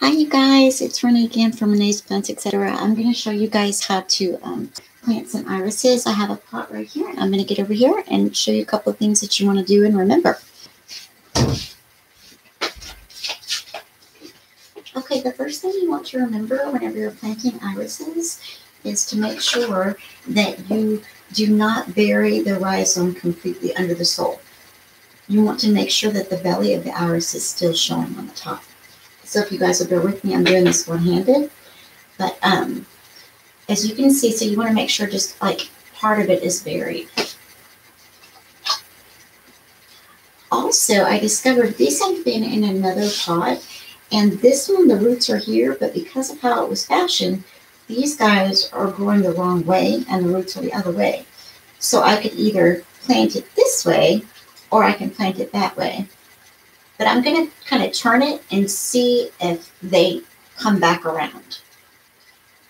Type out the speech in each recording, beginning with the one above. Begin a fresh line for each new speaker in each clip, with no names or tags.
Hi you guys, it's Renee again from Renee's Plants, etc. I'm going to show you guys how to plant some irises. I have a pot right here. I'm going to get over here and show you a couple of things that you want to do and remember. Okay, the first thing you want to remember whenever you're planting irises is to make sure that you do not bury the rhizome completely under the soil. You want to make sure that the belly of the iris is still showing on the top. So if you guys will bear with me, I'm doing this one-handed, but as you can see, so you want to make sure just like part of it is buried. Also, I discovered these have been in another pot, and this one, the roots are here, but because of how it was fashioned, these guys are growing the wrong way, and the roots are the other way. So I could either plant it this way, or I can plant it that way. But I'm going to kind of turn it and see if they come back around.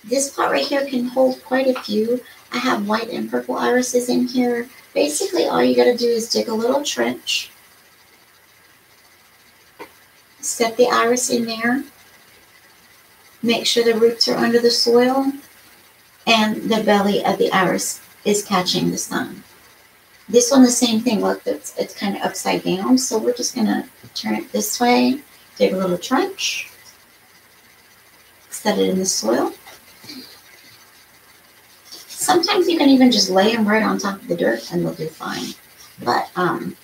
This pot right here can hold quite a few. I have white and purple irises in here. Basically, all you got to do is dig a little trench, set the iris in there, make sure the roots are under the soil, and the belly of the iris is catching the sun. This one, the same thing. Look, it's kind of upside down, so we're just going to turn it this way, dig a little trench, set it in the soil. Sometimes you can even just lay them right on top of the dirt and they'll do fine. But I'm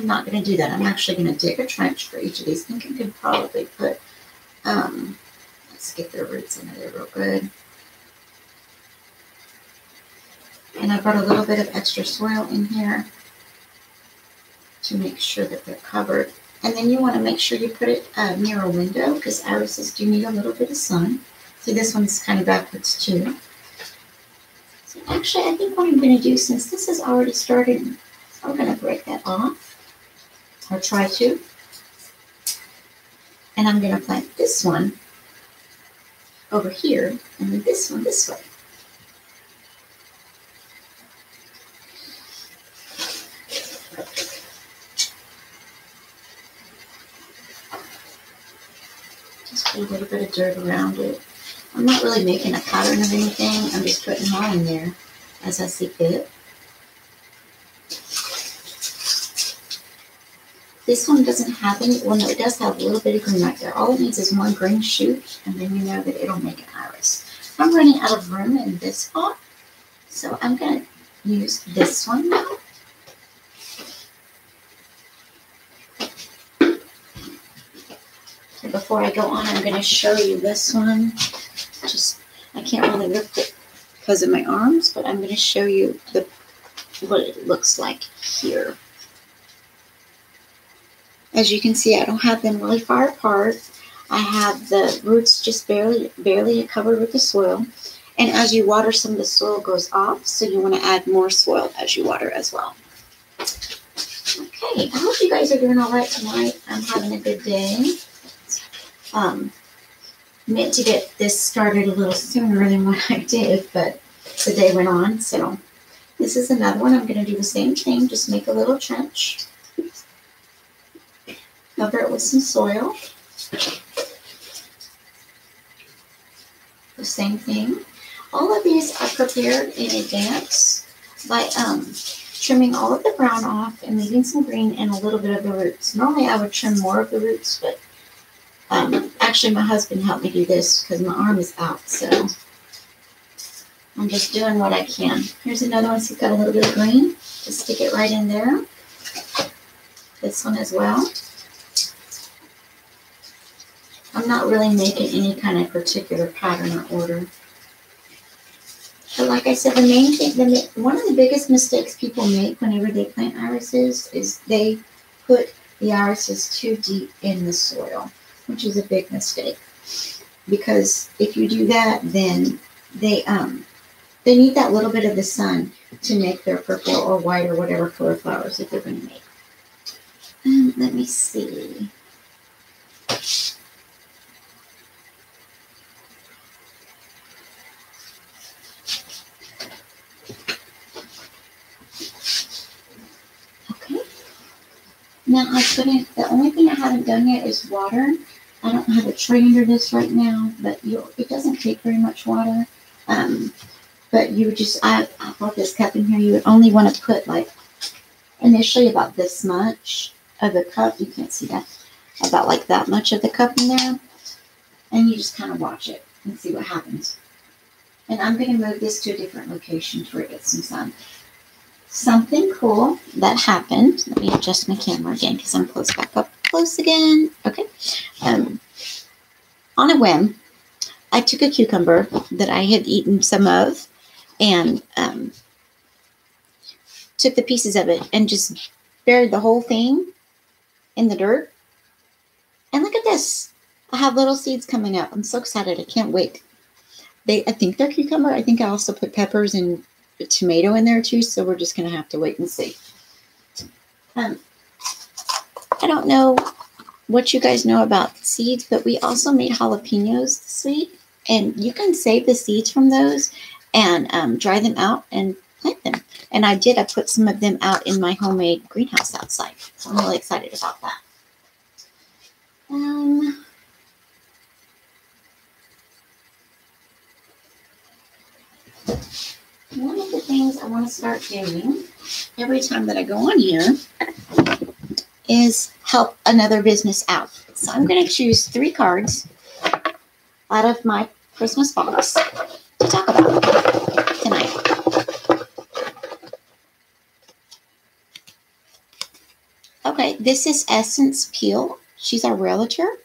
not going to do that. I'm actually going to dig a trench for each of these. I think you could probably put, let's get their roots into there real good. And I brought a little bit of extra soil in here to make sure that they're covered. And then you want to make sure you put it near a window because irises do need a little bit of sun. See, this one's kind of backwards too. So actually, I think what I'm going to do, since this is already started, I'm going to break that off, or try to. And I'm going to plant this one over here, and then this one this way. Just put a little bit of dirt around it. I'm not really making a pattern of anything. I'm just putting them all in there as I see fit. This one doesn't have any, well, no, it does have a little bit of green right there. All it needs is one green shoot, and then you know that it'll make an iris. I'm running out of room in this pot, so I'm going to use this one now. Before I go on, I'm going to show you this one. I can't really lift it because of my arms, but I'm going to show you what it looks like here. As you can see, I don't have them really far apart. I have the roots just barely covered with the soil. And as you water, some of the soil goes off, so you want to add more soil as you water as well. Okay, I hope you guys are doing all right tonight. I'm having a good day. Meant to get this started a little sooner than what I did, but the day went on. So this is another one. I'm going to do the same thing. Just make a little trench. Cover it with some soil. The same thing. All of these are prepared in advance by trimming all of the brown off and leaving some green and a little bit of the roots. Normally I would trim more of the roots, but actually my husband helped me do this because my arm is out, so I'm just doing what I can. Here's another one. So it's got a little bit of green. Just stick it right in there. This one as well. I'm not really making any kind of particular pattern or order. But like I said, the main thing, one of the biggest mistakes people make whenever they plant irises is they put the irises too deep in the soil, which is a big mistake. Because if you do that, then they need that little bit of the sun to make their purple or white or whatever color flowers that they're going to make. Let me see. Now the only thing I haven't done yet is water. I don't have a tray under this right now, but it doesn't take very much water. But you would just, I brought this cup in here. You would only want to put like initially about this much of the cup. You can't see that. About like that much of the cup in there. And you just kind of watch it and see what happens. And I'm going to move this to a different location to where it gets some sun. Something cool that happened. Let me adjust my camera again because I'm back up close again. Okay. On a whim, I took a cucumber that I had eaten some of and took the pieces of it and just buried the whole thing in the dirt. And look at this. I have little seeds coming up. I'm so excited. I can't wait. I think they're cucumber. I think I also put peppers and tomato in there too, so we're just going to have to wait and see. I don't know what you guys know about seeds, but we also made jalapenos this week, and you can save the seeds from those and dry them out and plant them. And I put some of them out in my homemade greenhouse outside, so I'm really excited about that. One of the things I want to start doing every time that I go on here is help another business out. So I'm going to choose 3 cards out of my Christmas box to talk about tonight. Okay, this is Essence Peel. She's our realtor.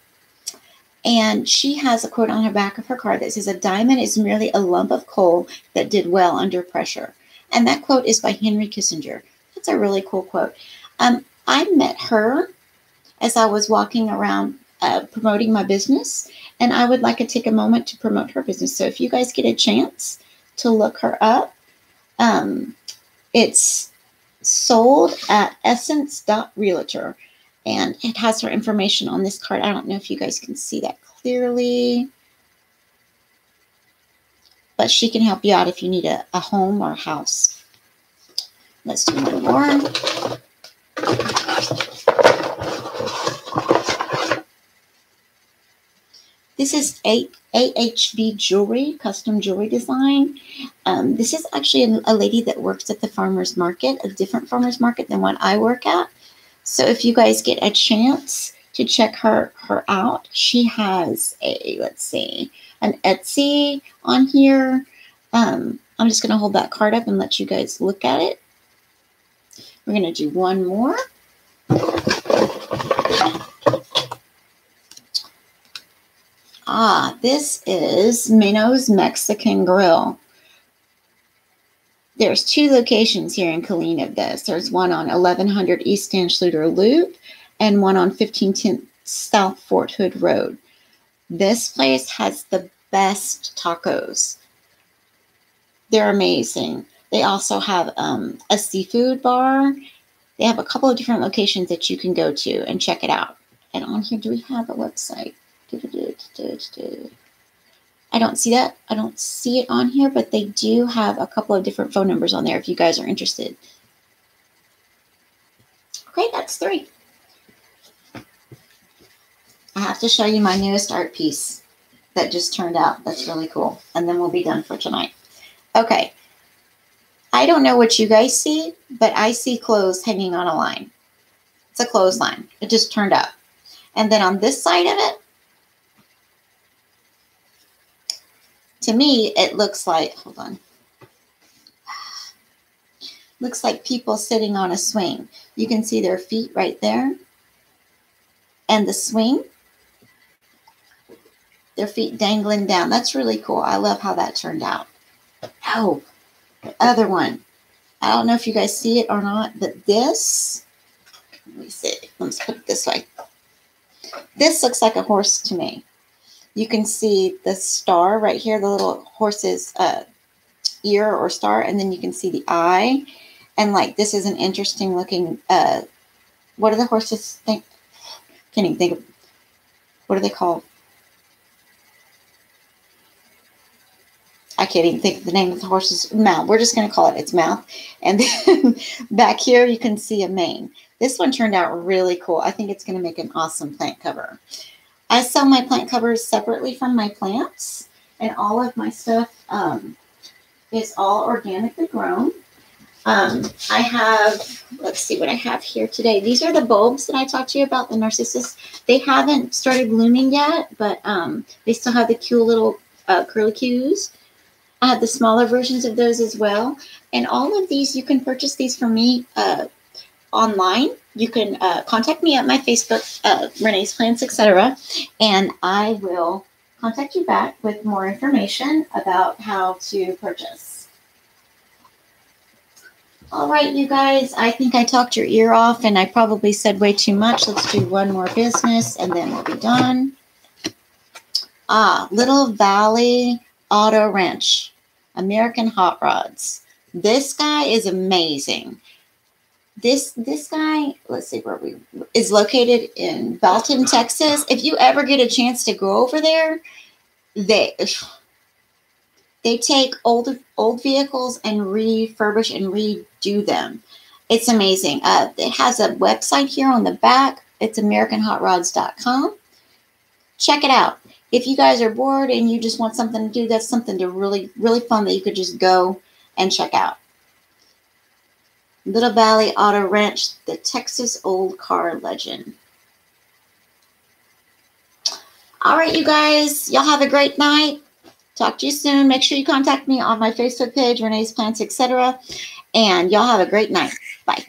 And she has a quote on her back of her card that says, "A diamond is merely a lump of coal that did well under pressure." And that quote is by Henry Kissinger. That's a really cool quote. I met her as I was walking around promoting my business, and I would like to take a moment to promote her business. So if you guys get a chance to look her up, it's sold at essence.realtor. And it has her information on this card. I don't know if you guys can see that clearly. But she can help you out if you need a home or a house. Let's do one more. This is AHB Jewelry, custom jewelry design. This is actually a lady that works at the farmer's market, a different farmer's market than what I work at. So if you guys get a chance to check her out, she has an Etsy on here. I'm just going to hold that card up and let you guys look at it. We're going to do one more. This is Mino's Mexican Grill. There's 2 locations here in Killeen of this. There's one on 1100 East Anschluter Loop and one on 1510 South Fort Hood Road. This place has the best tacos. They're amazing. They also have a seafood bar. They have a couple of different locations that you can go to and check it out. And on here, do we have a website? I don't see that. I don't see it on here, but they do have a couple of different phone numbers on there if you guys are interested. Okay, that's 3. I have to show you my newest art piece that just turned out. That's really cool. And then we'll be done for tonight. Okay. I don't know what you guys see, but I see clothes hanging on a line. It's a clothesline. It just turned up. And then on this side of it, to me, it looks like, hold on. Looks like people sitting on a swing. You can see their feet right there. And the swing, their feet dangling down. That's really cool. I love how that turned out. Oh, the other one. I don't know if you guys see it or not, but this, let me see. Let's put it this way. This looks like a horse to me. You can see the star right here, the little horse's ear or star, and then you can see the eye. And like this is an interesting looking, what do the horses think? Can't even think of, what are they called? I can't even think of the name of the horse's mouth. We're just going to call it its mouth. And then back here, you can see a mane. This one turned out really cool. I think it's going to make an awesome plant cover. I sell my plant covers separately from my plants, and all of my stuff is all organically grown. I have, let's see what I have here today. These are the bulbs that I talked to you about, the narcissus. They haven't started blooming yet, but they still have the cute little curlicues. I have the smaller versions of those as well. And all of these, you can purchase these from me online. You can contact me at my Facebook, Renee's Plants, etc. And I will contact you back with more information about how to purchase. All right, you guys, I think I talked your ear off and I probably said way too much. Let's do one more business and then we'll be done. Little Valley Auto Wrench, American Hot Rods. This guy is amazing. This guy, let's see where we is located in Belton, Texas. If you ever get a chance to go over there, they take old vehicles and refurbish and redo them. It's amazing. It has a website here on the back. It's AmericanHotRods.com. Check it out. If you guys are bored and you just want something to do, that's something to really, really fun that you could just go and check out. Little Valley Auto Wrench, the Texas old car legend. All right, you guys, y'all have a great night. Talk to you soon. Make sure you contact me on my Facebook page, Renee's Plants, etc. And y'all have a great night. Bye.